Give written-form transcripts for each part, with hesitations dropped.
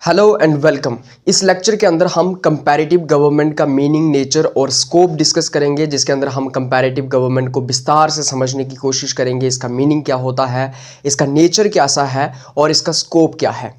Hello and welcome. इस lecture के अंदर हम कंपैरेटिव गवर्नमेंट का मीनिंग, नेचर और स्कोप डिस्कस करेंगे, जिसके अंदर हम कंपैरेटिव गवर्नमेंट को विस्तार से समझने की कोशिश करेंगे। इसका मीनिंग क्या होता है, इसका नेचर कैसा है और इसका स्कोप क्या है।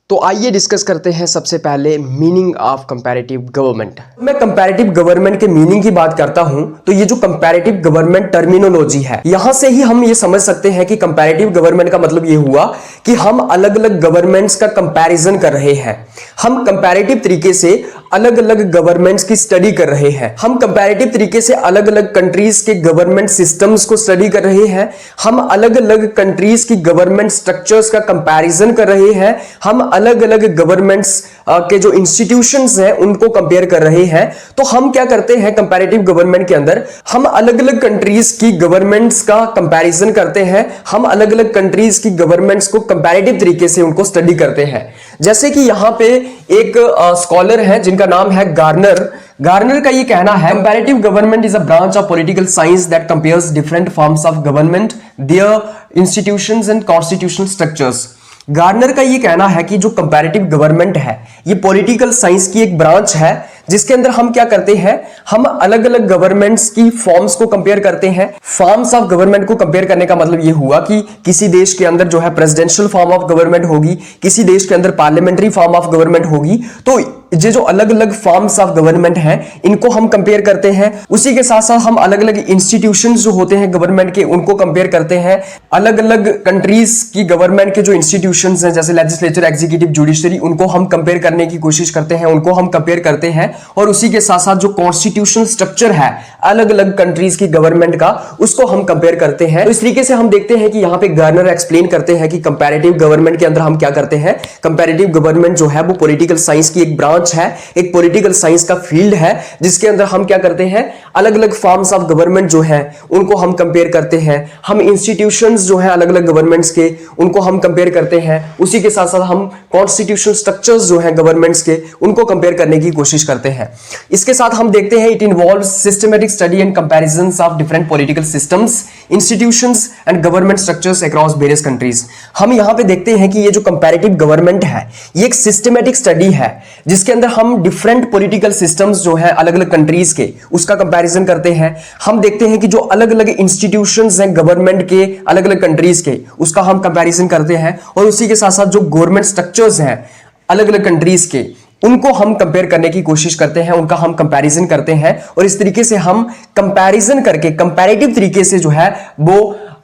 तो आइए डिस्कस करते हैं सबसे पहले मीनिंग ऑफ कंपैरेटिव गवर्नमेंट। मैं कंपैरेटिव गवर्नमेंट के मीनिंग की बात करता हूं तो ये जो कंपैरेटिव गवर्नमेंट टर्मिनोलॉजी है, यहां से ही हम ये समझ सकते हैं कि कंपैरेटिव गवर्नमेंट का मतलब ये हुआ कि हम अलग अलग गवर्नमेंट्स का कंपैरिजन कर रहे हैं। हम कंपैरेटिव तरीके से अलग अलग गवर्नमेंट्स की स्टडी कर रहे हैं। हम कंपैरेटिव तरीके से अलग अलग कंट्रीज के गवर्नमेंट सिस्टम्स को स्टडी कर रहे हैं। हम अलग अलग कंट्रीज की गवर्नमेंट स्ट्रक्चर्स का कंपैरिजन कर रहे हैं। हम अलग अलग गवर्नमेंट्स के जो इंस्टीट्यूशंस हैं उनको कंपेयर कर रहे हैं। तो हम क्या करते हैं कंपैरेटिव गवर्नमेंट के अंदर, हम अलग अलग कंट्रीज की गवर्नमेंट्स का कंपैरिजन करते हैं। हम अलग अलग कंट्रीज की गवर्नमेंट्स को कंपैरेटिव तरीके से उनको स्टडी करते हैं। जैसे कि यहां पे एक स्कॉलर है जिनका नाम है गार्नर का ये कहना है, comparative government is a branch of political science that compares different forms of government, their institutions and constitutional structures. Garner का ये कहना है कि जो कंपैरेटिव गवर्नमेंट है ये पॉलिटिकल साइंस की एक ब्रांच है, जिसके अंदर हम क्या करते हैं, हम अलग अलग गवर्नमेंट्स की फॉर्म्स को कंपेयर करते हैं। फॉर्म्स ऑफ गवर्नमेंट को कंपेयर करने का मतलब ये हुआ कि किसी देश के अंदर जो है प्रेसिडेंशियल फॉर्म ऑफ गवर्नमेंट होगी, किसी देश के अंदर पार्लियामेंट्री फॉर्म ऑफ गवर्नमेंट होगी। तो ये जो अलग अलग फॉर्म्स ऑफ गवर्नमेंट हैं इनको हम कंपेयर करते हैं। उसी के साथ साथ हम अलग अलग इंस्टीट्यूशंस जो होते हैं गवर्नमेंट के उनको कंपेयर करते हैं। अलग अलग कंट्रीज की गवर्नमेंट के जो इंस्टीट्यूशंस हैं जैसे लेजिस्लेचर, एग्जीक्यूटिव, जुडिशरी, उनको हम कंपेयर करने की कोशिश करते हैं, उनको हम कंपेयर करते हैं। और उसी के साथ साथ जो कॉन्स्टिट्यूशनल स्ट्रक्चर है अलग अलग कंट्रीज की गवर्नमेंट का, उसको हम कंपेयर करते हैं। तो इस तरीके से हम देखते हैं कि यहां पे गार्नर एक्सप्लेन करते हैं कि कंपैरेटिव गवर्नमेंट के अंदर हम क्या करते हैं। कंपैरेटिव गवर्नमेंट जो है वो पॉलिटिकल साइंस की एक ब्रांच है, एक पॉलिटिकल साइंस का फील्ड है, जिसके अंदर हम क्या करते हैं, अलग अलग फॉर्म्स ऑफ गवर्नमेंट जो है उनको हम कंपेयर करते हैं। हम इंस्टीट्यूशंस जो है अलग अलग गवर्नमेंट्स के उनको हम कंपेयर करते हैं। उसी के साथ साथ हम कॉन्स्टिट्यूशनल स्ट्रक्चर्स जो है गवर्नमेंट्स के उनको कंपेयर करने की कोशिश करते हैं। इसके साथ हम देखते हैं it involves systematic study and comparisons of different political systems, institutions and government structures across various countries. हम यहां पे देखते हैं कि ये जो कंपैरेटिव गवर्नमेंट है ये एक सिस्टमैटिक स्टडी है, जिसके अंदर हम डिफरेंट पॉलिटिकल सिस्टम्स जो है अलग अलग कंट्रीज के उसका कंपैरिजन करते हैं। हम देखते हैं कि जो अलग अलग इंस्टीट्यूशंस हैं गवर्नमेंट के अलग अलग कंट्रीज के उसका हम कंपैरिजन करते हैं। और उसी के साथ साथ जो गवर्नमेंट स्ट्रक्चर्स हैं अलग अलग कंट्रीज के उनको हम कंपेयर करने की कोशिश करते हैं, उनका हम कंपैरिजन करते हैं। और इस तरीके से हम कंपैरिजन करके कंपैरेटिव तरीके से जो है वो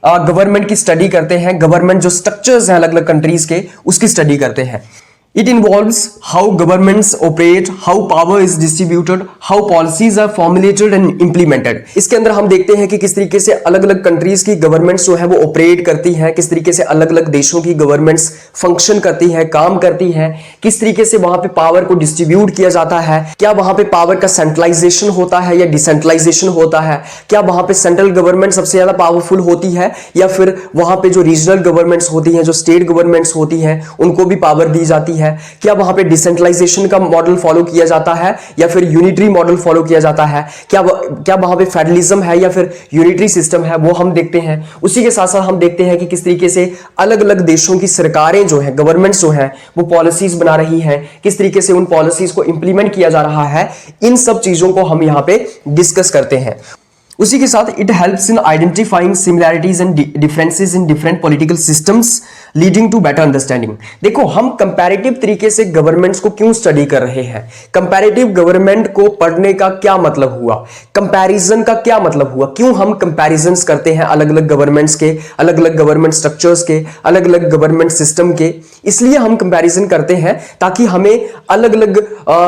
गवर्नमेंट की स्टडी करते हैं, गवर्नमेंट जो स्ट्रक्चर्स हैं अलग अलग कंट्रीज के उसकी स्टडी करते हैं। It involves how governments operate, how power is distributed, how policies are formulated and implemented। इसके अंदर हम देखते हैं कि किस तरीके से अलग अलग कंट्रीज की गवर्नमेंट्स जो है वो ऑपरेट करती हैं, किस तरीके से अलग अलग देशों की गवर्नमेंट्स फंक्शन करती हैं, काम करती हैं, किस तरीके से वहां पे पावर को डिस्ट्रीब्यूट किया जाता है, क्या वहां पे पावर का सेंट्रलाइजेशन होता है या डिसेंट्रलाइजेशन होता है, क्या वहां पे सेंट्रल गवर्नमेंट सबसे ज्यादा पावरफुल होती है या फिर वहां पे जो रीजनल गवर्नमेंट्स होती हैं, जो स्टेट गवर्नमेंट्स होती हैं उनको भी पावर दी जाती है, क्या वहां पे डिसेंट्रलाइजेशन का मॉडल फॉलो किया जाता है या फिर यूनिटरी मॉडल फॉलो किया जाता है, क्या वहां पे फेडरलिज्म है या फिर यूनिटरी सिस्टम है, वो हम देखते हैं। उसी के साथ साथ हम देखते हैं कि किस तरीके से अलग अलग देशों की सरकारें जो है, गवर्नमेंट्स जो है वो पॉलिसीज बना रही हैं, किस तरीके से उन पॉलिसीज को इंप्लीमेंट किया जा रहा है। इन सब चीजों को हम यहां पे डिस्कस करते हैं। उसी के साथ it helps in identifying similarities and differences in different political systems leading to better understanding. देखो हम कंपैरेटिव तरीके से गवर्नमेंट्स को क्यों स्टडी कर रहे हैं, कंपैरेटिव गवर्नमेंट को पढ़ने का क्या मतलब हुआ, कंपैरिजन का क्या मतलब हुआ, क्यों हम कंपैरिजंस करते हैं अलग अलग गवर्नमेंट्स के, अलग अलग गवर्नमेंट स्ट्रक्चर्स के, अलग अलग गवर्नमेंट सिस्टम के। इसलिए हम कंपैरिजन करते हैं ताकि हमें अलग अलग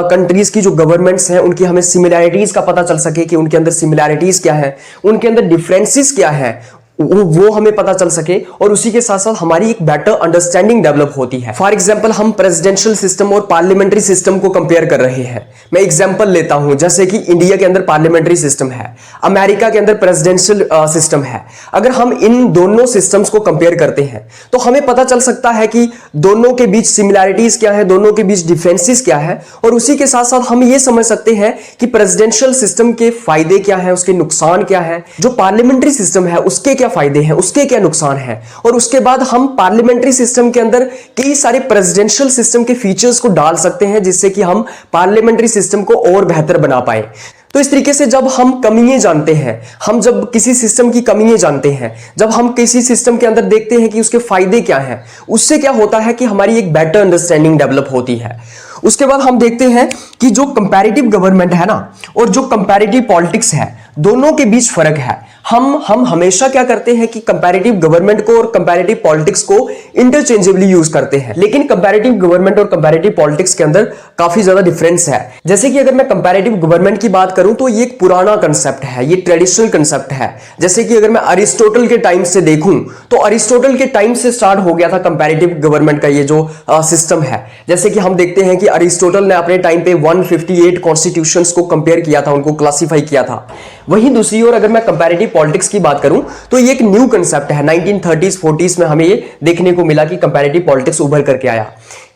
कंट्रीज की जो गवर्नमेंट्स हैं उनकी हमें सिमिलैरिटीज का पता चल सके कि उनके अंदर सिमिलैरिटीज क्या है, उनके अंदर डिफरेंसेस क्या है, वो हमें पता चल सके। और उसी के साथ साथ हमारी एक बेटर अंडरस्टैंडिंग डेवलप होती है। फॉर एग्जांपल हम प्रेसिडेंशियल सिस्टम और पार्लियामेंट्री सिस्टम को कंपेयर कर रहे हैं। मैं एग्जांपल लेता हूं, जैसे कि इंडिया के अंदर पार्लियामेंट्री सिस्टम है, अमेरिका के अंदर प्रेसिडेंशियल सिस्टम है। अगर हम इन दोनों सिस्टम्स को कंपेयर करते हैं तो हमें पता चल सकता है कि दोनों के बीच सिमिलैरिटीज क्या है, दोनों के बीच डिफरेंसेस क्या है। और उसी के साथ साथ हम ये समझ सकते हैं कि प्रेसिडेंशियल सिस्टम के फायदे क्या है, उसके नुकसान क्या है, जो पार्लियामेंट्री सिस्टम है उसके क्या फायदे हैं, उसके क्या नुकसान हैं, और उसके बाद हम पार्लियामेंट्री सिस्टम के अंदर कई सारे प्रेसिडेंशियल सिस्टम के फीचर्स को डाल सकते हैं जिससे कि हम पार्लियामेंट्री सिस्टम को और बेहतर बना पाए। तो इस तरीके से जब हम कमियां जानते हैं, हम जब किसी सिस्टम की कमियां जानते हैं, जब हम किसी सिस्टम के अंदर देखते हैं कि उसके फायदे क्या हैं, उससे क्या होता है कि हमारी एक बेटर अंडरस्टैंडिंग डेवलप होती है। उसके बाद हम देखते हैं कि जो कंपैरेटिव गवर्नमेंट है ना और जो कंपैरेटिव पॉलिटिक्स है, दोनों के बीच फर्क है। हम हमेशा क्या करते हैं कि कंपैरेटिव गवर्नमेंट को और कंपैरेटिव पॉलिटिक्स को इंटरचेंजेबली यूज करते हैं, लेकिन कंपैरेटिव गवर्नमेंट और कंपैरेटिव पॉलिटिक्स के अंदर काफी ज्यादा डिफरेंस है। जैसे कि अगर मैं कंपैरेटिव गवर्नमेंट की बात करूं तो ये एक पुराना कंसेप्ट है, ये ट्रेडिशनल कंसेप्ट है। जैसे कि अगर मैं अरिस्टोटल के टाइम से देखूं तो अरिस्टोटल के टाइम से स्टार्ट हो गया था कंपैरेटिव गवर्नमेंट का ये जो सिस्टम है। जैसे कि हम देखते हैं कि अरिस्टोटल ने अपने टाइम पे 158 कॉन्स्टिट्यूशंस को कंपेयर किया था, उनको क्लासिफाई किया था। वहीं दूसरी ओर अगर मैं कंपैरेटिव पॉलिटिक्स की बात करूं तो ये एक न्यू कंसेप्ट है। 1930s 40s में हमें ये देखने को मिला कि कंपैरेटिव पॉलिटिक्स उभर करके आया।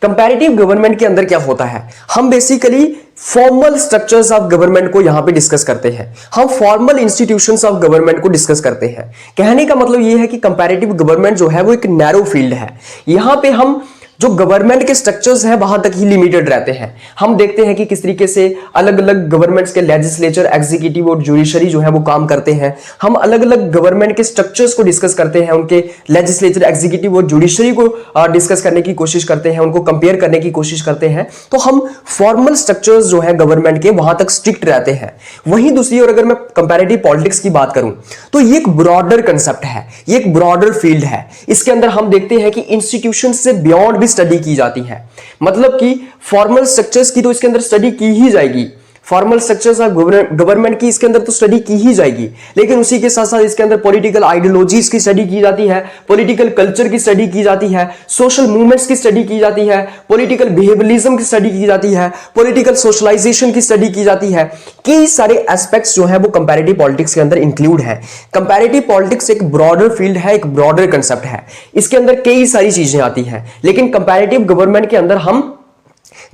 कंपैरेटिव गवर्नमेंट के अंदर क्या होता है, हम basically formal structures of government को यहां पे डिस्कस करते हैं, हम फॉर्मल इंस्टीट्यूशंस ऑफ गवर्नमेंट को डिस्कस करते हैं। कहने का मतलब ये है कि कंपैरेटिव गवर्नमेंट जो है वो एक नैरो फील्ड है। यहां पे हम जो गवर्नमेंट के स्ट्रक्चर्स हैं वहां तक ही लिमिटेड रहते हैं। हम देखते हैं कि किस तरीके से अलग अलग गवर्नमेंट्स के लेजिस्लेचर, एग्जीक्यूटिव और जुडिशरी जो है वो काम करते हैं। हम अलग अलग गवर्नमेंट के स्ट्रक्चर्स को डिस्कस करते हैं, उनके लेजिस्लेचर, एग्जीक्यूटिव और जुडिशरी को डिस्कस करने की कोशिश करते हैं, उनको कंपेयर करने की कोशिश करते हैं। तो हम फॉर्मल स्ट्रक्चर्स जो है गवर्नमेंट के वहां तक स्ट्रिक्ट रहते हैं। वहीं दूसरी ओर अगर मैं कंपैरेटिव पॉलिटिक्स की बात करूं तो ये एक ब्रॉडर कंसेप्ट है, ये एक ब्रॉडर फील्ड है। इसके अंदर हम देखते हैं कि इंस्टीट्यूशन से बियॉन्ड भी स्टडी की जाती है। मतलब कि फॉर्मल स्ट्रक्चर्स की तो इसके अंदर स्टडी की ही जाएगी, फॉर्मल स्ट्रक्चर्स ऑफ गवर्नमेंट की इसके अंदर तो स्टडी की ही जाएगी, लेकिन उसी के साथ साथ इसके अंदर पॉलिटिकल आइडियोलॉजीज की स्टडी की जाती है, पॉलिटिकल कल्चर की स्टडी की जाती है, सोशल मूवमेंट्स की स्टडी की जाती है, पॉलिटिकल बिहेवियरिज्म की स्टडी की जाती है, पॉलिटिकल सोशलाइजेशन की स्टडी की जाती है। कई सारे एस्पेक्ट्स जो है वो कंपैरेटिव पॉलिटिक्स के अंदर इंक्लूड है। कंपैरेटिव पॉलिटिक्स एक ब्रॉडर फील्ड है, एक ब्रॉडर कंसेप्ट है। इसके अंदर कई सारी चीजें आती हैं, लेकिन कंपैरेटिव गवर्नमेंट के अंदर हम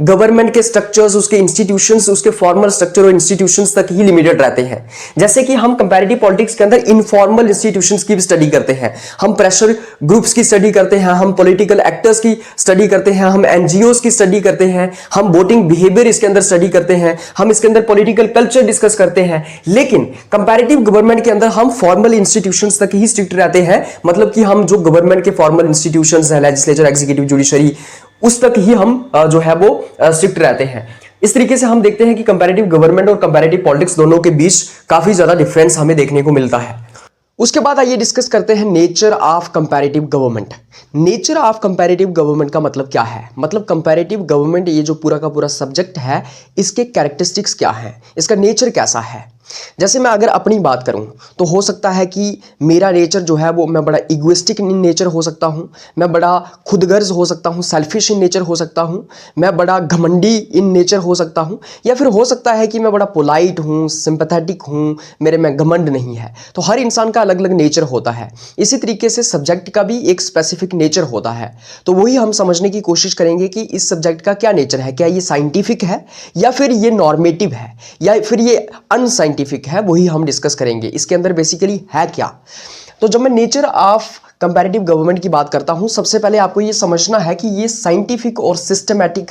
गवर्नमेंट के स्ट्रक्चर्स, उसके इंस्टीट्यूशंस, उसके फॉर्मल स्ट्रक्चर और इंस्टीट्यूशंस तक ही लिमिटेड रहते हैं। जैसे कि हम कंपैरेटिव पॉलिटिक्स के अंदर इनफॉर्मल इंस्टीट्यूशंस की भी स्टडी करते हैं, हम प्रेशर ग्रुप्स की स्टडी करते हैं, हम पॉलिटिकल एक्टर्स की स्टडी करते हैं, हम एनजीओस की स्टडी करते हैं, हम वोटिंग बिहेवियर इसके अंदर स्टडी करते हैं, हम इसके अंदर पॉलिटिकल कल्चर डिस्कस करते हैं। लेकिन कंपैरेटिव गवर्नमेंट के अंदर हम फॉर्मल इंस्टीट्यूशंस तक ही स्ट्रिक्ट रहते हैं। मतलब कि हम जो गवर्नमेंट के फॉर्मल इंस्टीट्यूशंस हैं, लेजिस्लेचर, एग्जीक्यूटिव, जुडिशरी, उस तक ही हम जो है वो स्ट्रिक्ट रहते हैं। इस तरीके से हम देखते हैं कि कंपैरेटिव गवर्नमेंट और कंपैरेटिव पॉलिटिक्स दोनों के बीच काफी ज्यादा डिफरेंस हमें देखने को मिलता है। उसके बाद आइए डिस्कस करते हैं nature of comparative government. Nature of comparative government का मतलब क्या है, मतलब कंपैरेटिव गवर्नमेंट ये जो पूरा का पूरा सब्जेक्ट है, इसके कैरेक्टरिस्टिक्स क्या है, इसका नेचर कैसा है। जैसे मैं अगर अपनी बात करूं तो हो सकता है कि मेरा नेचर जो है वो मैं बड़ा इगोइस्टिक इन नेचर हो सकता हूं, मैं बड़ा खुदगर्ज हो सकता हूं, सेल्फिश इन नेचर हो सकता हूं, मैं बड़ा घमंडी इन नेचर हो सकता हूं, या फिर हो सकता है कि मैं बड़ा पोलाइट हूं, सिंपैथेटिक हूं, मेरे में घमंड नहीं है। तो हर इंसान का अलग अलग नेचर होता है। इसी तरीके से सब्जेक्ट का भी एक स्पेसिफिक नेचर होता है। तो वही हम समझने की कोशिश करेंगे कि इस सब्जेक्ट का क्या नेचर है, क्या ये साइंटिफिक है या फिर ये नॉर्मेटिव है या फिर ये अनसाइंटिफिक है, वही हम डिस्कस करेंगे। इसके अंदर बेसिकली है क्या। तो जब मैं नेचर ऑफ कंपैरेटिव गवर्नमेंट की बात करता हूं, सबसे पहले आपको ये समझना है कि ये साइंटिफिक और सिस्टमैटिक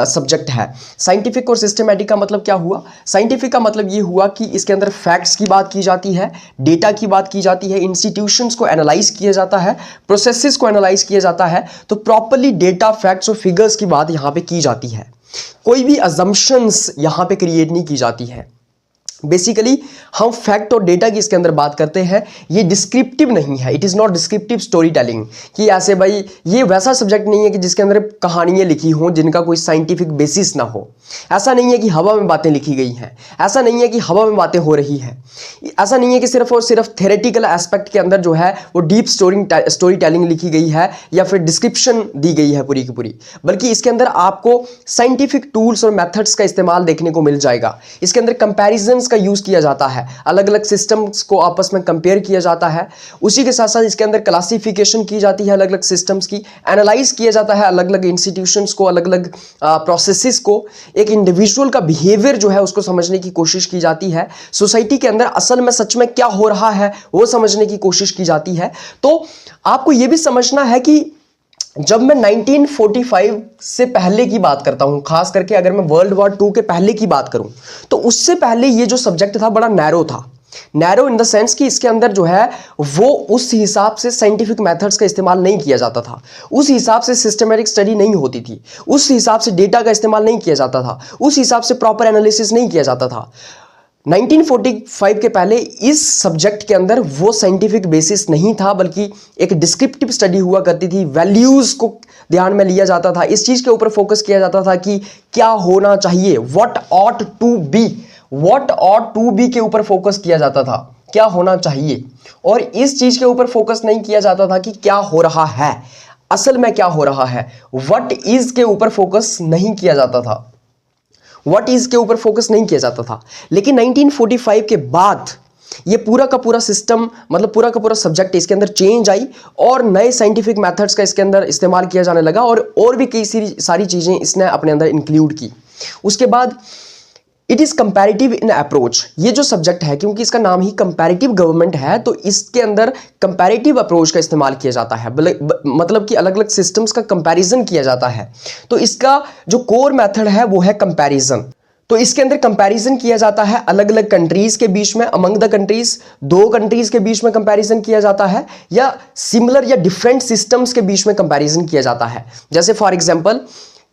सब्जेक्ट है। साइंटिफिक और सिस्टमैटिक का मतलब क्या हुआ, साइंटिफिक का मतलब ये हुआ कि इसके अंदर फैक्ट्स की बात की जाती है, डेटा की बात की जाती है, इंस्टीट्यूशंस को एनालाइज किया जाता है, प्रोसेसेस को एनालाइज किया जाता है। तो प्रॉपर्ली डेटा, फैक्ट्स और फिगर्स की बात यहाँ पे की जाती है। कोई भी अजम्पशंस यहाँ पे क्रिएट नहीं की जाती है। बेसिकली हम फैक्ट और डेटा की इसके अंदर बात करते हैं, ये डिस्क्रिप्टिव नहीं है, it is not descriptive story telling. कि ऐसे भाई ये वैसा सब्जेक्ट नहीं है कि जिसके अंदर कहानियाँ लिखी हों जिनका कोई साइंटिफिक बेसिस ना हो। ऐसा नहीं है कि हवा में बातें लिखी गई हैं, ऐसा नहीं है कि हवा में बातें हो रही हैं, ऐसा नहीं है कि सिर्फ और सिर्फ थेरेटिकल एस्पेक्ट के अंदर जो है वो डीप स्टोरी टेलिंग लिखी गई है या फिर डिस्क्रिप्शन दी गई है पूरी की पूरी, बल्कि इसके अंदर आपको साइंटिफिक टूल्स और मेथड्स का इस्तेमाल देखने को मिल जाएगा। इसके अंदर कंपैरिजंस का यूज़ किया जाता है, अलग अलग सिस्टम्स को आपस में कंपेयर किया जाता है। उसी के साथ साथ इसके अंदर क्लासिफिकेशन की जाती है अलग अलग सिस्टम्स की, एनालाइज किया जाता है अलग अलग इंस्टीट्यूशंस को, अलग अलग प्रोसेसेस को, एक इंडिविजुअल का बिहेवियर जो है उसको समझने की कोशिश की जाती है, सोसाइटी के अंदर असल में सच में क्या हो रहा है वो समझने की कोशिश की जाती है। तो आपको यह भी समझना है कि जब मैं 1945 से पहले की बात करता हूं, खास करके अगर मैं वर्ल्ड वॉर 2 के पहले की बात करूं, तो उससे पहले ये जो सब्जेक्ट था बड़ा नैरो था। नैरो इन द सेंस कि इसके अंदर जो है वो उस हिसाब से साइंटिफिक मेथड्स का इस्तेमाल नहीं किया जाता था, उस हिसाब से सिस्टमैटिक स्टडी नहीं होती थी, उस हिसाब से डेटा का इस्तेमाल नहीं किया जाता था, उस हिसाब से प्रॉपर एनालिसिस नहीं किया जाता था। 1945 के पहले इस सब्जेक्ट के अंदर वो साइंटिफिक बेसिस नहीं था, बल्कि एक डिस्क्रिप्टिव स्टडी हुआ करती थी, वैल्यूज को ध्यान में लिया जाता था, इस चीज के ऊपर फोकस किया जाता था कि क्या होना चाहिए, what ought to be, what ought to be के ऊपर फोकस किया जाता था, क्या होना चाहिए, और इस चीज के ऊपर फोकस नहीं किया जाता था कि क्या हो रहा है, असल में क्या हो रहा है। व्हाट इज के ऊपर फोकस नहीं किया जाता था, व्हाट इज के ऊपर फोकस नहीं किया जाता था। लेकिन 1945 के बाद ये पूरा का पूरा सिस्टम, मतलब पूरा का पूरा सब्जेक्ट, इसके अंदर चेंज आई और नए साइंटिफिक मेथड्स का इसके अंदर इस्तेमाल किया जाने लगा, और भी कई सारी चीजें इसने अपने अंदर इंक्लूड की। उसके बाद it is comparative in approach, ये जो सब्जेक्ट है क्योंकि इसका नाम ही कंपैरेटिव गवर्नमेंट है, तो इसके अंदर कंपैरेटिव अप्रोच का इस्तेमाल किया जाता है, मतलब कि अलग अलग सिस्टम्स का कंपैरिजन किया जाता है। तो इसका जो कोर मेथड है वो है कंपैरिजन। तो इसके अंदर कंपैरिजन किया जाता है अलग अलग कंट्रीज के बीच में, अमंग द कंट्रीज, दो कंट्रीज के बीच में कंपैरिजन किया जाता है, या सिमिलर या डिफरेंट सिस्टम्स के बीच में कंपैरिजन किया जाता है। जैसे फॉर एग्जांपल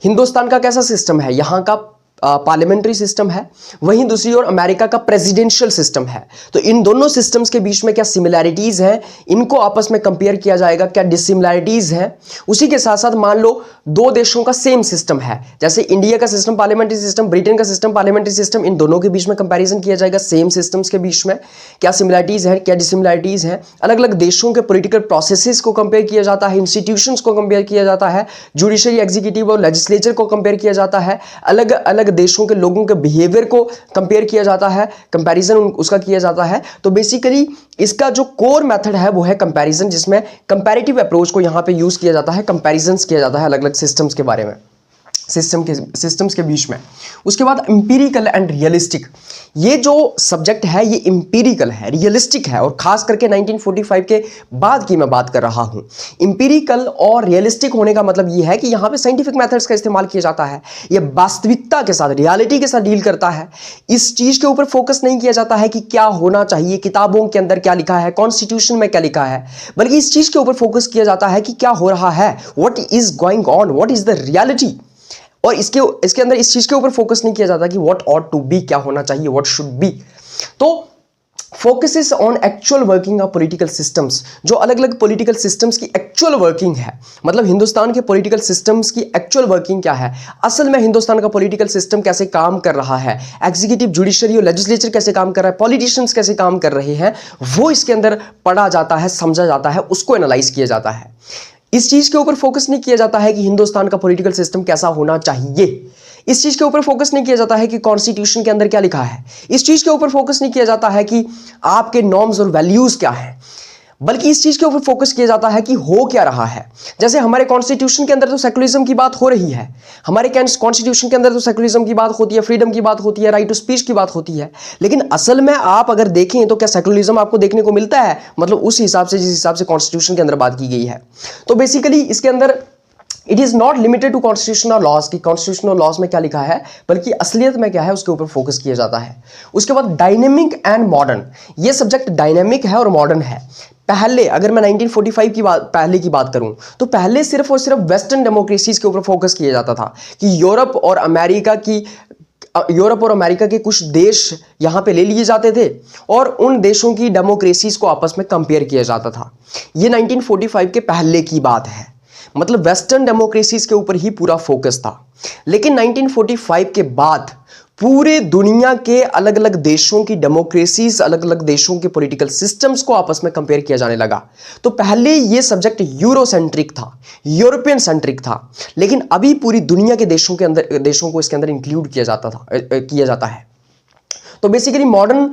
हिंदुस्तान का कैसा सिस्टम है, यहाँ का पार्लियामेंट्री सिस्टम है, वहीं दूसरी ओर अमेरिका का प्रेसिडेंशियल सिस्टम है। तो इन दोनों सिस्टम्स के बीच में क्या सिमिलैरिटीज हैं, इनको आपस में कंपेयर किया जाएगा, क्या डिसिमिलैरिटीज हैं। उसी के साथ साथ मान लो दो देशों का सेम सिस्टम है, जैसे इंडिया का सिस्टम पार्लियामेंट्री सिस्टम, ब्रिटेन का सिस्टम पार्लियामेंट्री सिस्टम, इन दोनों के बीच में कंपैरिजन किया जाएगा, सेम सिस्टम्स के बीच में क्या सिमिलैरिटीज है, क्या डिसिमिलैरिटीज हैं। अलग अलग देशों के पॉलिटिकल प्रोसेसेस को कंपेयर किया जाता है, इंस्टीट्यूशंस को कंपेयर किया जाता है, जुडिशरी, एग्जीक्यूटिव और लेजिस्लेचर को कंपेयर किया जाता है, अलग अलग देशों के लोगों के बिहेवियर को कंपेयर किया जाता है, कंपैरिजन उसका किया जाता है। तो बेसिकली इसका जो कोर मेथड है वो है कंपैरिजन, जिसमें कंपैरेटिव अप्रोच को यहां पे यूज किया जाता है, कंपैरिजंस किया जाता है अलग अलग सिस्टम्स के बारे में, सिस्टम्स के बीच में। उसके बाद एम्पिरिकल एंड रियलिस्टिक, ये जो सब्जेक्ट है ये एम्पिरिकल है, रियलिस्टिक है, और खास करके 1945 के बाद की मैं बात कर रहा हूं। एम्पिरिकल और रियलिस्टिक होने का मतलब ये है कि यहां पे साइंटिफिक मेथड्स का इस्तेमाल किया जाता है, ये वास्तविकता के साथ, रियलिटी के साथ डील करता है। इस चीज के ऊपर फोकस नहीं किया जाता है कि क्या होना चाहिए, किताबों के अंदर क्या लिखा है, कॉन्स्टिट्यूशन में क्या लिखा है, बल्कि इस चीज के ऊपर फोकस किया जाता है कि क्या हो रहा है, what is going on, what is the reality. और इसके अंदर इस चीज के ऊपर फोकस नहीं किया जाता कि व्हाट ऑट टू बी, क्या होना चाहिए, व्हाट शुड बी। तो focuses on actual working of political systems, जो अलग अलग पॉलिटिकल सिस्टम्स की एक्चुअल वर्किंग है, मतलब हिंदुस्तान के पॉलिटिकल सिस्टम्स की एक्चुअल वर्किंग क्या है, असल में हिंदुस्तान का पॉलिटिकल सिस्टम कैसे काम कर रहा है, एग्जीक्यूटिव, जुडिशरी और लेजिस्लेचर कैसे काम कर रहा है, पॉलिटिशियंस कैसे काम कर रहे हैं, वो इसके अंदर पढ़ा जाता है, समझा जाता है, उसको एनालाइज किया जाता है। इस चीज के ऊपर फोकस नहीं किया जाता है कि हिंदुस्तान का पॉलिटिकल सिस्टम कैसा होना चाहिए, इस चीज के ऊपर फोकस नहीं किया जाता है कि कॉन्स्टिट्यूशन के अंदर क्या लिखा है, इस चीज के ऊपर फोकस नहीं किया जाता है कि आपके नॉर्म्स और वैल्यूज क्या हैं, बल्कि इस चीज के ऊपर फोकस किया जाता है कि हो क्या रहा है। जैसे हमारे कॉन्स्टिट्यूशन के अंदर तो सेकुलरिज्म की बात हो रही है, हमारे कॉन्स्टिट्यूशन के अंदर तो सेकुलरिज्म की बात होती है, फ्रीडम की बात होती है, राइट टू स्पीच की बात होती है, लेकिन असल में आप अगर देखें तो क्या सेकुलरिज्म आपको देखने को मिलता है, मतलब उस हिसाब से जिस हिसाब से कॉन्स्टिट्यूशन के अंदर बात की गई है। तो बेसिकली इसके अंदर it is not limited to constitutional laws की कॉन्स्टिट्यूशनल लॉज में क्या लिखा है, बल्कि असलियत में क्या है उसके ऊपर फोकस किया जाता है। उसके बाद डायनेमिक एंड मॉडर्न, ये सब्जेक्ट डायनेमिक है और मॉडर्न है। पहले अगर मैं 1945 की बात पहले की बात करूं तो पहले सिर्फ और सिर्फ वेस्टर्न डेमोक्रेसीज के ऊपर फोकस किया जाता था कि यूरोप और अमेरिका के कुछ देश यहां पे ले लिए जाते थे और उन देशों की डेमोक्रेसीज को आपस में कंपेयर किया जाता था। ये 1945 के पहले की बात है, मतलब वेस्टर्न डेमोक्रेसीज के ऊपर ही पूरा फोकस था। लेकिन 1945 के बाद पूरे दुनिया के अलग अलग देशों की डेमोक्रेसीज, अलग अलग देशों के पॉलिटिकल सिस्टम्स को आपस में कंपेयर किया जाने लगा। तो पहले ये सब्जेक्ट यूरोसेंट्रिक था, यूरोपियन सेंट्रिक था, लेकिन अभी पूरी दुनिया के देशों को इसके अंदर इंक्लूड किया जाता है। तो बेसिकली मॉडर्न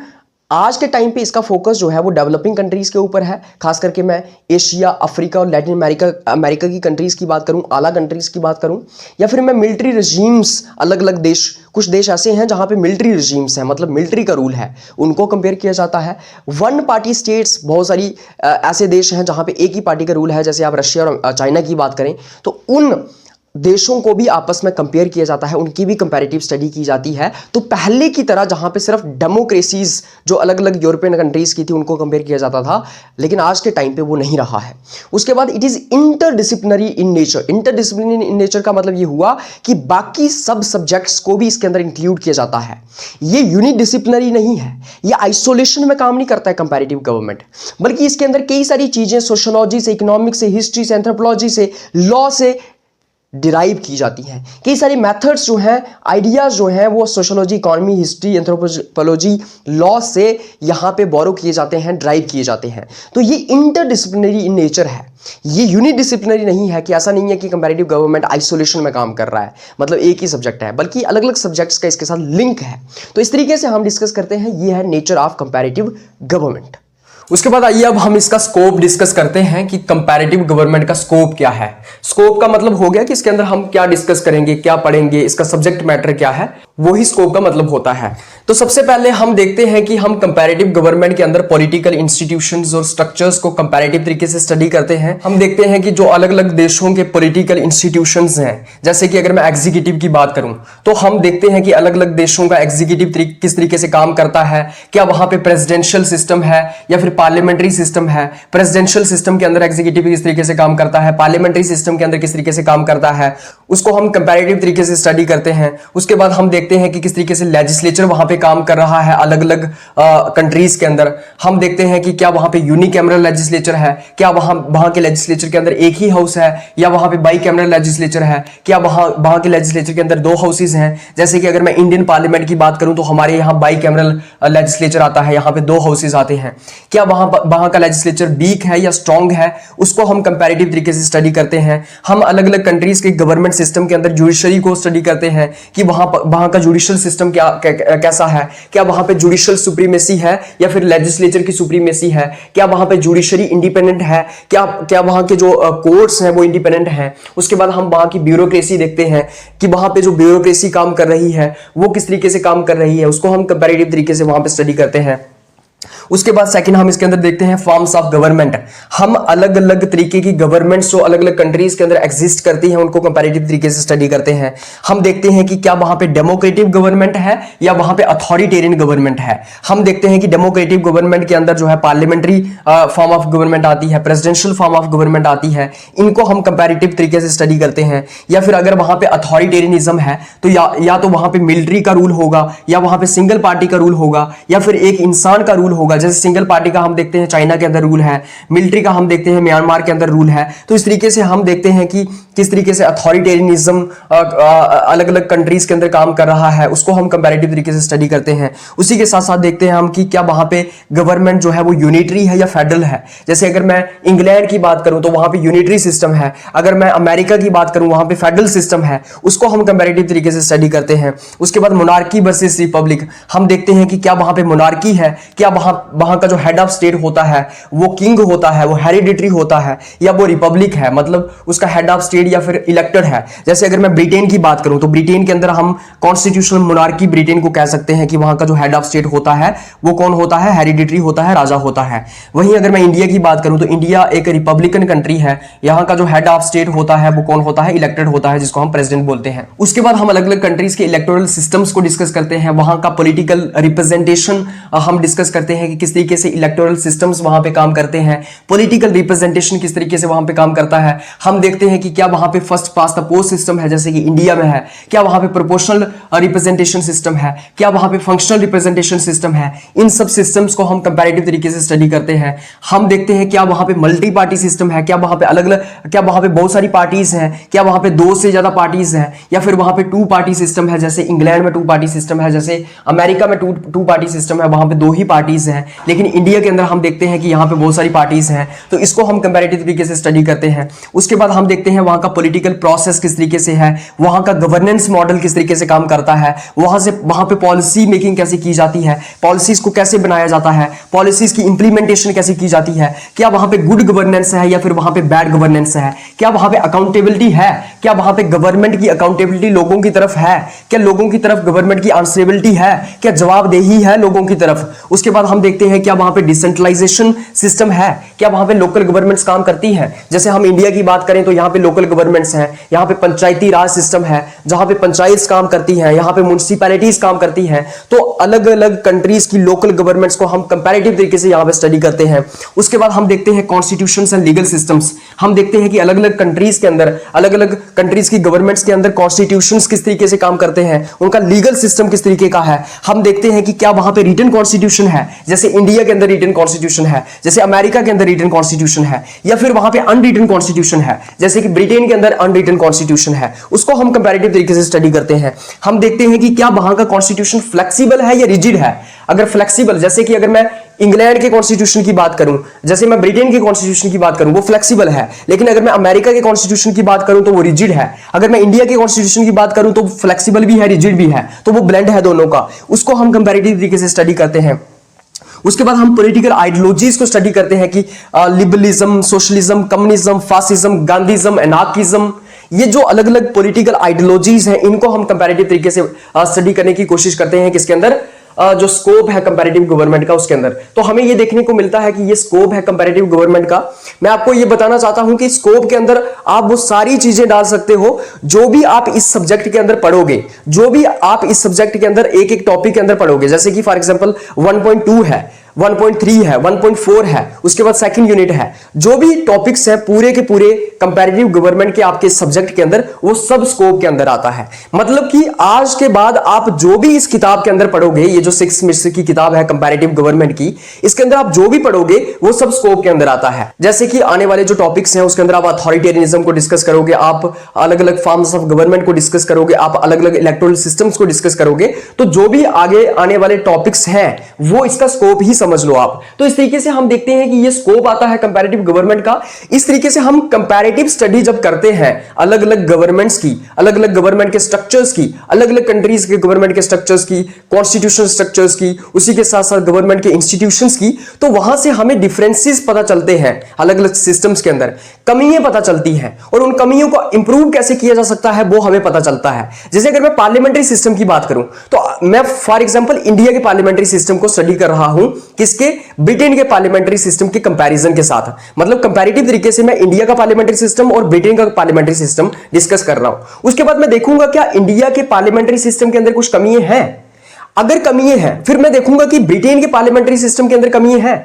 आज के टाइम पे इसका फोकस जो है वो डेवलपिंग कंट्रीज के ऊपर है, खास करके मैं एशिया, अफ्रीका और लैटिन अमेरिका की कंट्रीज की बात करूं, आला कंट्रीज की बात करूं, या फिर मैं मिलिट्री रजीम्स, अलग अलग देश, कुछ देश ऐसे हैं जहां पे मिलिट्री रजीम्स हैं, मतलब मिलिट्री का रूल है, उनको कंपेयर किया जाता है। वन पार्टी स्टेट्स, बहुत सारी ऐसे देश हैं जहां पे एक ही पार्टी का रूल है, जैसे आप रशिया और चाइना की बात करें तो उन देशों को भी आपस में कंपेयर किया जाता है, उनकी भी कंपैरेटिव स्टडी की जाती है। तो पहले की तरह जहां पे सिर्फ डेमोक्रेसीज जो अलग अलग यूरोपियन कंट्रीज की थी उनको कंपेयर किया जाता था, लेकिन आज के टाइम पे वो नहीं रहा है। उसके बाद it is interdisciplinary in nature. Interdisciplinary in nature का मतलब ये हुआ कि बाकी सब सब्जेक्ट्स को भी इसके अंदर इंक्लूड किया जाता है। ये यूनिडिसिप्लिनरी नहीं है, ये आइसोलेशन में काम नहीं करता है कंपैरेटिव गवर्नमेंट, बल्कि इसके अंदर कई सारी चीजें सोशियोलॉजी से, इकोनॉमिक्स से, हिस्ट्री से, एंथ्रोपोलॉजी से, लॉ से डिराइव की जाती हैं। कई सारे मेथड्स जो हैं, आइडियाज जो हैं, वो sociology, economy, history, anthropology, law से यहाँ पे बोरो किए जाते हैं, ड्राइव किए जाते हैं। तो ये इंटरडिसिप्लिनरी इन नेचर है, ये यूनिडिसिप्लिनरी नहीं है। कि ऐसा नहीं है कि कंपैरेटिव गवर्नमेंट आइसोलेशन में काम कर रहा है, मतलब एक ही सब्जेक्ट है, बल्कि अलग अलग सब्जेक्ट्स का इसके साथ लिंक है। तो इस तरीके से हम डिस्कस करते हैं, ये है नेचर ऑफ कंपैरेटिव गवर्नमेंट। उसके बाद आइए अब हम इसका स्कोप डिस्कस करते हैं कि कंपैरेटिव गवर्नमेंट का स्कोप क्या है। स्कोप का मतलब हो गया कि इसके अंदर हम क्या डिस्कस करेंगे, क्या पढ़ेंगे, इसका सब्जेक्ट मैटर क्या है, वही स्कोप का मतलब होता है। तो सबसे पहले हम देखते हैं कि हम कंपैरेटिव गवर्नमेंट के अंदर पॉलिटिकल इंस्टीट्यूशंस और स्ट्रक्चर्स को कंपैरेटिव तरीके से स्टडी करते हैं। हम देखते हैं कि जो अलग अलग देशों के पॉलिटिकल इंस्टीट्यूशंस हैं, जैसे कि अगर मैं एग्जीक्यूटिव की बात करूं तो हम देखते हैं कि अलग अलग देशों का एग्जीक्यूटिव किस तरीके से काम करता है, क्या वहां पे प्रेसिडेंशियल सिस्टम है या फिर पार्लियामेंट्री सिस्टम है। प्रेसिडेंशियल सिस्टम के अंदर एग्जीक्यूटिव किस तरीके से काम करता है, पार्लियामेंट्री सिस्टम के अंदर किस तरीके से काम करता है, उसको हम कंपैरेटिव तरीके से स्टडी करते हैं। उसके बाद हम देखते हैं कि किस तरीके से लेजिस्लेचर वहां पे काम कर रहा है अलग अलग कंट्रीज के अंदर। हम देखते हैं कि क्या वहां पे यूनिकैमरल लेजिस्लेचर है, क्या वहां के लेजिस्लेचर के अंदर एक ही हाउस है या वहां पे बाइकैमरल लेजिस्लेचर है, क्या वहां के लेजिस्लेचर के अंदर दो हाउसेज हैं। जैसे कि अगर मैं इंडियन पार्लियामेंट की बात करूं तो हमारे यहाँ बाइकैमरल लेजिस्लेचर आता है, यहाँ पे दो हाउसेज आते हैं। क्या वहां का लेजिस्लेचर वीक है या स्ट्रांग है, उसको हम कंपैरेटिव तरीके से स्टडी करते हैं। हम अलग अलग कंट्रीज के गवर्नमेंट सिस्टम के अंदर जुडिशरी को स्टडी करते हैं कि वहां का जुडिशियल सिस्टम कैसा है, क्या वहां पे जुडिशियल सुप्रीमेसी है या फिर लेजिस्लेचर की सुप्रीमेसी है, क्या वहां पे जुडिशरी इंडिपेंडेंट है, क्या वहां के जो कोर्ट्स हैं वो इंडिपेंडेंट हैं। उसके बाद हम वहां की ब्यूरोक्रेसी देखते हैं कि वहां पे जो ब्यूरोक्रेसी काम कर रही है वो किस तरीके से काम कर रही है, उसको हम कंपैरेटिव तरीके से वहां पे स्टडी करते हैं। उसके बाद सेकंड हम इसके अंदर देखते हैं फॉर्म्स ऑफ गवर्नमेंट। हम अलग अलग तरीके की गवर्नमेंट्स जो अलग अलग कंट्रीज के अंदर एग्जिस्ट करती हैं उनको कंपैरेटिव तरीके से स्टडी करते हैं। हम देखते हैं कि क्या वहां पे डेमोक्रेटिक गवर्नमेंट है या वहां पे अथॉरिटेरियन गवर्नमेंट है। हम देखते हैं कि डेमोक्रेटिक गवर्नमेंट के अंदर जो है पार्लियामेंट्री फॉर्म ऑफ गवर्नमेंट आती है, प्रेसिडेंशियल फॉर्म ऑफ गवर्नमेंट आती है, इनको हम कंपैरेटिव तरीके से स्टडी करते हैं। या फिर अगर वहां पे अथॉरिटेरियनिज्म है तो या तो वहां पे मिलिट्री का रूल होगा या वहां पे सिंगल पार्टी का रूल होगा या फिर एक इंसान का रूल होगा। जैसे सिंगल पार्टी का हम देखते हैं चाइना के अंदर रूल है, मिलिट्री का हम देखते हैं म्यांमार के अंदर रूल है। तो इस तरीके से हम देखते हैं कि किस तरीके से अथॉरिटेरियनिज्म अलग अलग कंट्रीज के अंदर काम कर रहा है, उसको हम कंपैरेटिव तरीके से स्टडी करते हैं। उसी के साथ साथ देखते हैं हम कि क्या वहां पे गवर्नमेंट जो है वो यूनिटरी है या फेडरल है। जैसे अगर मैं इंग्लैंड की बात करूं तो वहां पे यूनिटरी सिस्टम है, अगर मैं अमेरिका की बात करूं वहां पे फेडरल सिस्टम है, उसको हम कंपैरेटिव तरीके से स्टडी करते हैं। उसके बाद मोनार्की वर्सेस रिपब्लिक, हम देखते हैं कि क्या वहां पे मोनार्की है, क्या वहां का जो हेड ऑफ स्टेट होता है वो किंग होता है, वो हेरिडिटरी होता है, या वो रिपब्लिक है, मतलब उसका हेड ऑफ स्टेट या फिर इलेक्टेड है। जैसे अगर मैं ब्रिटेन की बात करूं तो ब्रिटेन के अंदर हम कॉन्स्टिट्यूशनल मोनार्की ब्रिटेन को कह सकते हैं कि वहां का जो हेड ऑफ स्टेट होता है वो कौन होता है, हेरिडिटरी होता है, राजा होता है। वहीं अगर मैं इंडिया की बात करूं तो इंडिया एक रिपब्लिकन कंट्री है, यहां का जो हेड ऑफ स्टेट होता है वो कौन होता है, इलेक्टेड होता है, जिसको हम प्रेसिडेंट बोलते हैं। उसके बाद हम अलग अलग कंट्रीज के इलेक्टोरल सिस्टम्स को डिस्कस करते हैं, वहां का पॉलिटिकल रिप्रेजेंटेशन हम डिस्कस करते हैं कि किस तरीके से इलेक्टोरल सिस्टम्स वहां पे काम करते हैं, पॉलिटिकल रिप्रेजेंटेशन किस तरीके से वहां पे काम करता है। हम देखते हैं कि क्या वहां पे first past the post system है जैसे कि इंडिया में है, क्या वहां पे प्रोपोर्शनल रिप्रेजेंटेशन सिस्टम है, क्या वहां पे फंक्शनल रिप्रेजेंटेशन सिस्टम है। इन सब सिस्टम्स को हम कंपैरेटिव तरीके से स्टडी करते हैं। हम देखते हैं क्या वहां पे मल्टी पार्टी सिस्टम है, क्या वहां पे अलग अलग, क्या वहां पे बहुत सारी पार्टीज हैं, क्या वहां पे दो से ज्यादा पार्टीज हैं, या फिर वहां पे टू पार्टी सिस्टम है, जैसे इंग्लैंड में टू पार्टी सिस्टम है, जैसे अमेरिका में टू पार्टी सिस्टम है, वहां पे दो ही पार्टीज हैं। लेकिन इंडिया के अंदर हम देखते हैं कि यहाँ पे बहुत सारी पार्टीज हैं, तो इसको हम कंपैरेटिव तरीके से स्टडी करते हैं। उसके बाद हम देखते हैं वहां का पॉलिटिकल प्रोसेस किस तरीके से है, वहां का गवर्नेंस मॉडल किस तरीके से काम करता करता है, वहां पे पॉलिसी मेकिंग कैसे की जाती है, पॉलिसीज को कैसे बनाया जाता है, पॉलिसीज की इंप्लीमेंटेशन कैसे की जाती है, क्या वहां पे गुड गवर्नेंस है या फिर वहां पे बैड गवर्नेंस है, क्या वहां पे अकाउंटेबिलिटी है, क्या वहां पे गवर्नमेंट की अकाउंटेबिलिटी लोगों की तरफ है, क्या लोगों की तरफ गवर्नमेंट की आंसरेबिलिटी है, क्या जवाबदेही है लोगों की तरफ। उसके बाद हम देखते हैं क्या वहां पे डिसेंट्रलाइजेशन सिस्टम है, क्या वहां पे लोकल गवर्नमेंट्स काम करती हैं। जैसे हम इंडिया की बात करें तो यहां पे लोकल गवर्नमेंट्स हैं, यहां पे पंचायती राज सिस्टम है जहां पे पंचायत काम करती हैं, यहां पे म्युनिसिपैलिटीज काम करती हैं। तो अलग अलग कंट्रीज की लोकल गवर्नमेंट्स को हम कंपैरेटिव तरीके से यहां पे स्टडी करते हैं। उसके बाद हम देखते हैं कॉन्स्टिट्यूशंस एंड लीगल सिस्टम्स। हम देखते हैं कि अलग अलग कंट्रीज के अंदर, अलग अलग कंट्रीज की गवर्नमेंट्स के अंदर कॉन्स्टिट्यूशंस किस तरीके से काम करते हैं, उनका लीगल सिस्टम किस तरीके का है। हम देखते हैं कि क्या वहां पे रिटन कॉन्स्टिट्यूशन है, जैसे इंडिया के अंदर रिटन कॉन्स्टिट्यूशन है, जैसे अमेरिका के अंदर रिटन कॉन्स्टिट्यूशन है, या फिर वहां पे अनरिटन कॉन्स्टिट्यूशन है, जैसे कि ब्रिटेन के अंदर अनरिटन कॉन्स्टिट्यूशन है। उसको हम कंपैरेटिव तरीके से स्टडी करते हैं। हम देखते हैं कि क्या वहां का कॉन्स्टिट्यूशन फ्लेक्सिबल है या रिजिड है। अगर फ्लेक्सिबल, जैसे कि अगर मैं इंग्लैंड के कॉन्स्टिट्यूशन की बात करूं, जैसे मैं ब्रिटेन के कॉन्स्टिट्यूशन की बात करूं, वो फ्लेक्सिबल है। लेकिन अगर मैं अमेरिका के कॉन्स्टिट्यूशन की बात करूं तो वो रिजिड है। अगर मैं इंडिया के कॉन्स्टिट्यूशन की बात करूं तो फ्लेक्सिबल भी है, रिजिड भी है, तो वो ब्लेंड है दोनों का। उसको हम कंपैरेटिव तरीके से स्टडी करते हैं। उसके बाद हम पॉलिटिकल आइडियोलॉजीज को स्टडी करते हैं कि liberalism, socialism, communism, fascism, गांधीज्म, anarchism, ये जो अलग अलग पॉलिटिकल आइडियोलॉजीज हैं इनको हम कंपैरेटिव तरीके से स्टडी करने की कोशिश करते हैं। किसके अंदर जो स्कोप है कंपैरेटिव गवर्नमेंट का, उसके अंदर। तो हमें ये देखने को मिलता है कि ये स्कोप है कंपैरेटिव गवर्नमेंट का। मैं आपको ये बताना चाहता हूं कि स्कोप के अंदर आप वो सारी चीजें डाल सकते हो जो भी आप इस सब्जेक्ट के अंदर पढ़ोगे, जो भी आप इस सब्जेक्ट के अंदर एक एक टॉपिक के अंदर पढ़ोगे। जैसे कि फॉर एग्जांपल 1.2 है, 1.3 है, 1.4 है, उसके बाद सेकंड यूनिट है। जो भी टॉपिक्स हैं पूरे के पूरे कंपैरेटिव गवर्नमेंट के आपके सब्जेक्ट के अंदर, वो सब स्कोप के अंदर आता है। मतलब कि आज के बाद आप जो भी इस किताब के अंदर पढ़ोगे, ये जो 6 मिस्टर की किताब है कंपैरेटिव गवर्नमेंट की, इसके अंदर आप जो भी पढ़ोगे वो सब स्कोप के अंदर आता है। जैसे कि आने वाले जो टॉपिक्स हैं उसके अंदर आप अथॉरिटेरियनिज्म को डिस्कस करोगे, आप अलग अलग फॉर्म्स ऑफ गवर्नमेंट को डिस्कस करोगे, आप अलग अलग इलेक्टोरल सिस्टम्स को डिस्कस करोगे। तो जो भी आगे आने वाले टॉपिक्स हैं वो इसका स्कोप ही समझ लो आप। तो इस तरीके से हम देखते हैं कि ये स्कोप आता है कंपैरेटिव गवर्नमेंट का। इस तरीके से हम कंपैरेटिव स्टडी जब करते हैं अलग अलग गवर्नमेंट्स की, अलग अलग गवर्नमेंट के स्ट्रक्चर्स की, अलग अलग कंट्रीज के गवर्नमेंट के स्ट्रक्चर्स की, कॉन्स्टिट्यूशनल स्ट्रक्चर्स की, उसी के साथ साथ गवर्नमेंट के इंस्टीट्यूशंस की, तो वहां से हमें डिफरेंसेस पता चलते हैं अलग अलग सिस्टम्स के अंदर, कमियां पता चलती हैं, और उन कमियों को इंप्रूव कैसे किया जा सकता है वो हमें पता चलता है। जैसे अगर मैं पार्लियामेंट्री सिस्टम की बात करूं तो मैं फॉर एग्जांपल इंडिया के पार्लियामेंट्री सिस्टम को स्टडी कर रहा हूं, किसके, ब्रिटेन के पार्लियामेंट्री सिस्टम के कंपैरिजन के साथ। मतलब कंपैरेटिव तरीके से मैं इंडिया का पार्लियामेंट्री सिस्टम और ब्रिटेन का पार्लियामेंट्री सिस्टम डिस्कस कर रहा हूं। उसके बाद मैं देखूंगा क्या इंडिया के पार्लियामेंट्री सिस्टम के अंदर कुछ कमियां हैं। अगर कमियां हैं फिर मैं देखूंगा कि ब्रिटेन के पार्लियामेंट्री सिस्टम के अंदर कमियां हैं।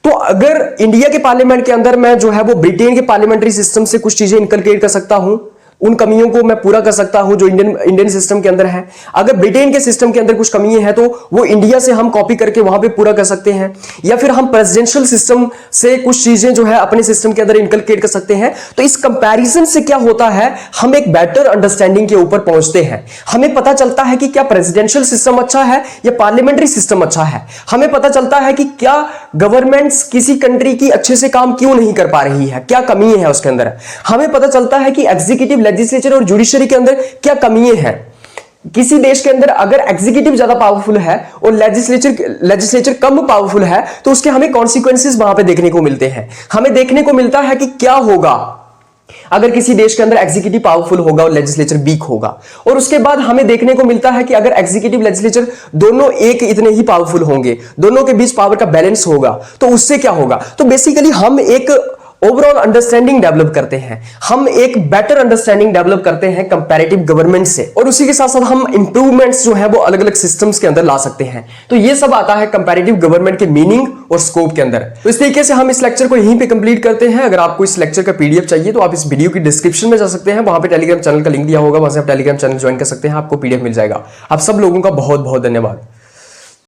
तो अगर इंडिया के पार्लियामेंट के अंदर मैं जो है वो ब्रिटेन के पार्लियामेंट्री सिस्टम से कुछ चीजें इनकलकेट कर सकता हूं, उन कमियों को मैं पूरा कर सकता हूं जो इंडियन सिस्टम के अंदर है। अगर ब्रिटेन के सिस्टम के अंदर कुछ कमियां हैं तो वो इंडिया से हम कॉपी करके वहां पे पूरा कर सकते हैं, या फिर हम प्रेसिडेंशियल सिस्टम से कुछ चीजें जो है अपने सिस्टम के अंदर इनकलकेट कर सकते हैं। तो इस कंपैरिजन से क्या होता है, हम एक बेटर अंडरस्टैंडिंग के ऊपर पहुंचते हैं। हमें पता चलता है कि क्या प्रेसिडेंशियल सिस्टम अच्छा है या पार्लियामेंट्री सिस्टम अच्छा है। हमें पता चलता है कि क्या गवर्नमेंट्स किसी कंट्री की अच्छे से काम क्यों नहीं कर पा रही है, क्या कमी है उसके अंदर। हमें पता चलता है कि एग्जीक्यूटिव, लेजिस्लेचर और जुडिशरी के अंदर क्या कमियां हैं। किसी देश के अंदर अगर एग्जीक्यूटिव ज्यादा पावरफुल है और लेजिस्लेचर कम पावरफुल है तो उसके हमें कॉन्सिक्वेंसेस वहां पे देखने को मिलते हैं। हमें देखने को मिलता है कि क्या होगा अगर किसी देश के अंदर एग्जीक्यूटिव पावरफुल होगा और लेजिस्लेचर वीक होगा। और उसके बाद हमें देखने को मिलता है कि अगर एग्जीक्यूटिव लेजिस्लेचर दोनों एक इतने ही पावरफुल होंगे, दोनों के बीच पावर का बैलेंस होगा, तो उससे क्या होगा। तो बेसिकली हम एक ओवरऑल अंडरस्टैंडिंग डेवलप करते हैं, हम एक बेटर अंडरस्टैंडिंग डेवलप करते हैं कंपैरेटिव गवर्नमेंट से, और उसी के साथ साथ हम इंप्रूवमेंट्स जो है वो अलग अलग सिस्टम्स के अंदर ला सकते हैं। तो ये सब आता है कंपैरेटिव गवर्नमेंट के मीनिंग और स्कोप के अंदर। तो इस तरीके से हम इस लेक्चर को यहीं पे कंप्लीट करते हैं। अगर आपको इस लेक्चर का पीडीएफ चाहिए तो आप इस वीडियो की डिस्क्रिप्शन में जा सकते हैं, वहां पे टेलीग्राम चैनल का लिंक दिया होगा, वहां से आप टेलीग्राम चैनल ज्वाइन कर सकते हैं, आपको पीडीएफ मिल जाएगा। आप सब लोगों का बहुत बहुत धन्यवाद।